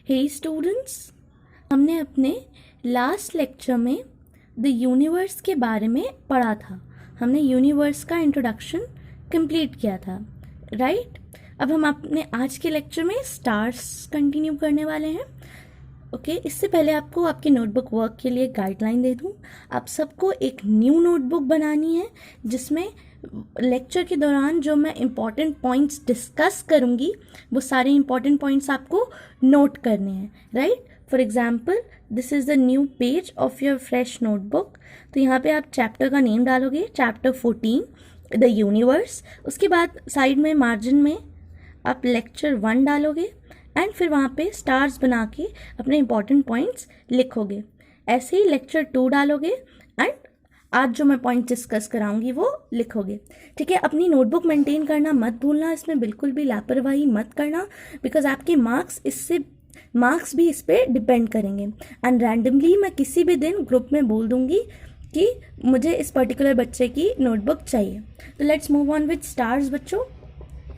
हे students, हमने अपने last lecture में द यूनिवर्स के बारे में पढ़ा था। हमने यूनिवर्स का इंट्रोडक्शन कंप्लीट किया था, राइट? अब हम अपने आज के लेक्चर में स्टार्स कंटिन्यू करने वाले हैं। ओके, इससे पहले आपको आपकी नोटबुक वर्क के लिए गाइडलाइन दे दूँ। आप सबको एक न्यू नोटबुक बनानी है जिसमें लेक्चर के दौरान जो मैं इम्पॉर्टेंट पॉइंट्स डिस्कस करूँगी वो सारे इम्पॉर्टेंट पॉइंट्स आपको नोट करने हैं, right? For example, this is the new page of your fresh notebook. तो यहाँ पे आप चैप्टर का नेम डालोगे, चैप्टर 14 द यूनिवर्स। उसके बाद साइड में मार्जिन में आप लेक्चर 1 डालोगे एंड फिर वहाँ पे स्टार्स बना के अपने इंपॉर्टेंट पॉइंट्स लिखोगे। ऐसे ही लेक्चर 2 डालोगे एंड आज जो मैं पॉइंट डिस्कस कराऊंगी वो लिखोगे, ठीक है? अपनी नोटबुक मेंटेन करना मत भूलना, इसमें बिल्कुल भी लापरवाही मत करना, बिकॉज आपके मार्क्स भी इस पर डिपेंड करेंगे। एंड रैंडमली मैं किसी भी दिन ग्रुप में बोल दूंगी कि मुझे इस पर्टिकुलर बच्चे की नोटबुक चाहिए। तो let's move on with stars. बच्चों,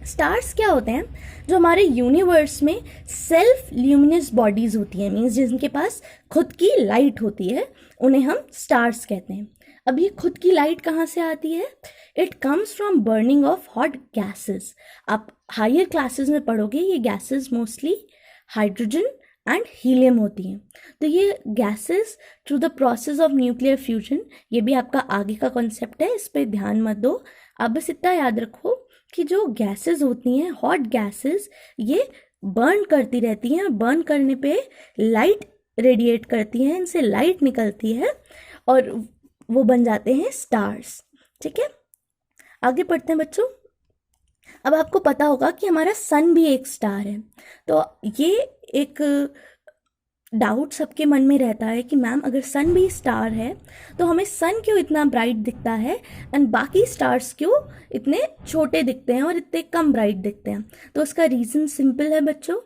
स्टार्स क्या होते हैं? जो हमारे यूनिवर्स में सेल्फ ल्यूमिनस बॉडीज होती हैं, मीन्स जिनके पास खुद की लाइट होती है, उन्हें हम स्टार्स कहते हैं। अब ये खुद की लाइट कहाँ से आती है? It comes from burning of hot gases. आप हायर क्लासेस में पढ़ोगे, ये gases mostly hydrogen and helium होती हैं। तो ये gases through the process of nuclear fusion, ये भी आपका आगे का कॉन्सेप्ट है, इस पर ध्यान मत दो। आप बस इतना याद रखो कि जो गैसेस होती हैं, हॉट गैसेस, ये बर्न करती रहती हैं और बर्न करने पे लाइट रेडिएट करती हैं, इनसे लाइट निकलती है और वो बन जाते हैं स्टार्स, ठीक है? आगे पढ़ते हैं बच्चों। अब आपको पता होगा कि हमारा सन भी एक स्टार है। तो ये एक डाउट सबके मन में रहता है कि मैम अगर सन भी स्टार है तो हमें सन क्यों इतना ब्राइट दिखता है एंड बाकी स्टार्स क्यों इतने छोटे दिखते हैं और इतने कम ब्राइट दिखते हैं? तो उसका रीज़न सिंपल है बच्चों।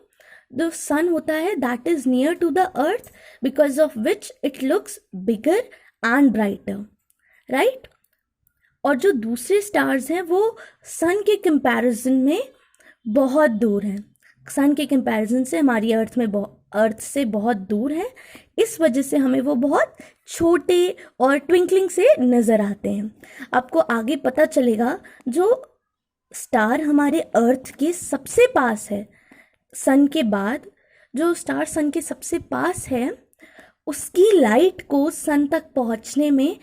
द सन होता है that is near to the earth, because of which it looks bigger and brighter, right? और जो दूसरे स्टार्स हैं वो सन के कंपैरिजन में बहुत दूर हैं। सन के कंपैरिजन से हमारी अर्थ से बहुत दूर है, इस वजह से हमें वो बहुत छोटे और ट्विंकलिंग से नज़र आते हैं। आपको आगे पता चलेगा जो स्टार हमारे अर्थ के सबसे पास है, सन के बाद जो स्टार सन के सबसे पास है, उसकी लाइट को सन तक पहुंचने में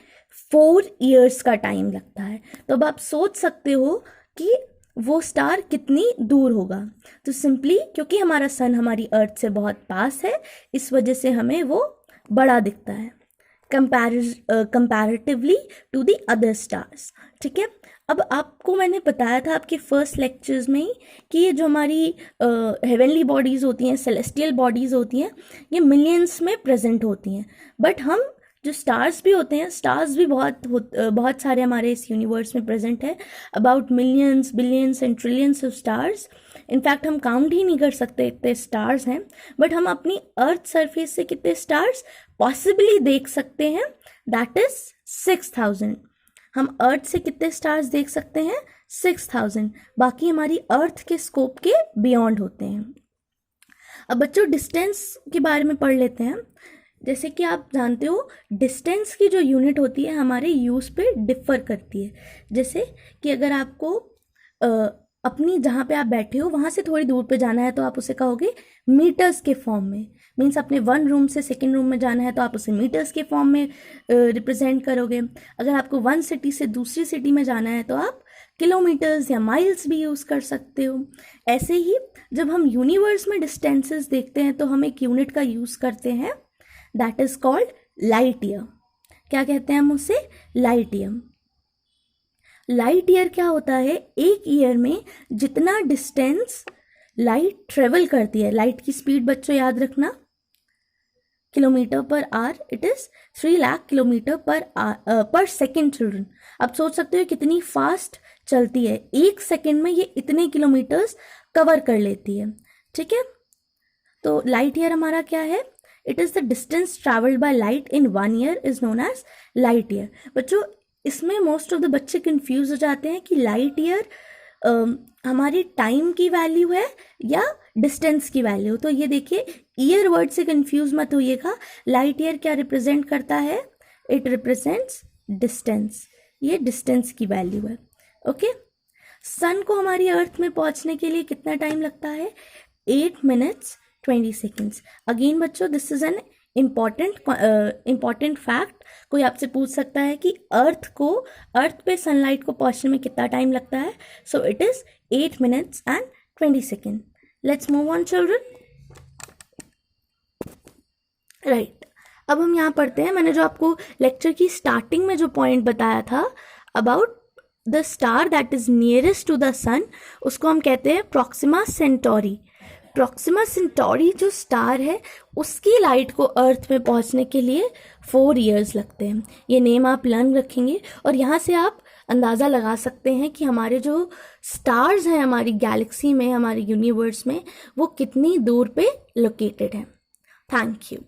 4 इयर्स का टाइम लगता है। तो अब आप सोच सकते हो कि वो स्टार कितनी दूर होगा। तो सिंपली क्योंकि हमारा सन हमारी अर्थ से बहुत पास है, इस वजह से हमें वो बड़ा दिखता है comparatively to the other stars, ठीक है? अब आपको मैंने बताया था आपके फर्स्ट लेक्चर्स में ही कि ये जो हमारी हेवनली बॉडीज़ होती हैं, सेलेस्टियल बॉडीज़ होती हैं, ये मिलियंस में प्रेजेंट होती हैं। बट हम जो स्टार्स भी होते हैं, स्टार्स भी बहुत सारे हमारे इस यूनिवर्स में प्रेजेंट है, about millions, billions and trillions of stars. In fact हम काउंट ही नहीं कर सकते इतने स्टार्स हैं। बट हम अपनी अर्थ सरफेस से कितने स्टार्स पॉसिबली देख सकते हैं? That is 6000। हम अर्थ से कितने स्टार्स देख सकते हैं? 6000। बाकी हमारी अर्थ के स्कोप के बियॉन्ड होते हैं। अब बच्चों डिस्टेंस के बारे में पढ़ लेते हैं। जैसे कि आप जानते हो, डिस्टेंस की जो यूनिट होती है हमारे यूज़ पे डिफ़र करती है। जैसे कि अगर आपको अपनी जहाँ पे आप बैठे हो वहाँ से थोड़ी दूर पे जाना है तो आप उसे कहोगे मीटर्स के फॉर्म में। मीन्स अपने 1 रूम से 2nd रूम में जाना है तो आप उसे मीटर्स के फॉर्म में रिप्रेजेंट करोगे। अगर आपको 1 सिटी से दूसरी सिटी में जाना है तो आप किलोमीटर्स या माइल्स भी यूज़ कर सकते हो। ऐसे ही जब हम यूनिवर्स में डिस्टेंसेस देखते हैं तो हम एक यूनिट का यूज़ करते हैं, that is called light year. क्या कहते हैं हम उसे? Light year. लाइट ईयर क्या होता है? एक ईयर में जितना डिस्टेंस लाइट ट्रेवल करती है, लाइट की स्पीड बच्चों याद रखना, kilometre per hour, it is 3 lakh kilometre पर सेकेंड चिल्ड्रन। आप सोच सकते हो कितनी फास्ट चलती है, 1 सेकेंड में ये इतने किलोमीटर्स कवर कर लेती है, ठीक है? तो लाइट ईयर हमारा क्या है? It is the distance travelled by light in 1 year is known as light year. बच्चों इसमें मोस्ट ऑफ द बच्चे कंफ्यूज हो जाते हैं कि लाइट ईयर हमारी टाइम की वैल्यू है या डिस्टेंस की वैल्यू। तो ये देखिए ईयर वर्ड से कंफ्यूज मत होइएगा, लाइट ईयर क्या रिप्रेजेंट करता है, इट रिप्रेजेंट्स डिस्टेंस, ये डिस्टेंस की वैल्यू है। ओके, सन को हमारी अर्थ में पहुंचने के लिए कितना टाइम लगता है, 8 मिनट्स 20 सेकेंड्स। अगेन बच्चों this is an important fact, कोई आपसे पूछ सकता है कि अर्थ पे सनलाइट को पहुंचने में कितना टाइम लगता है, so it is 8 minutes and 20 second. Let's move on children. Right, अब हम यहाँ पढ़ते हैं, मैंने जो आपको लेक्चर की स्टार्टिंग में जो पॉइंट बताया था about the star that is nearest to the sun, उसको हम कहते हैं प्रॉक्सिमा सेंटोरी। प्रॉक्सिमा सेंटोरी जो स्टार है उसकी लाइट को अर्थ में पहुंचने के लिए 4 इयर्स लगते हैं। ये नेम आप लर्न रखेंगे और यहाँ से आप अंदाज़ा लगा सकते हैं कि हमारे जो स्टार्स हैं हमारी गैलेक्सी में, हमारे यूनिवर्स में, वो कितनी दूर पे लोकेटेड हैं। Thank you.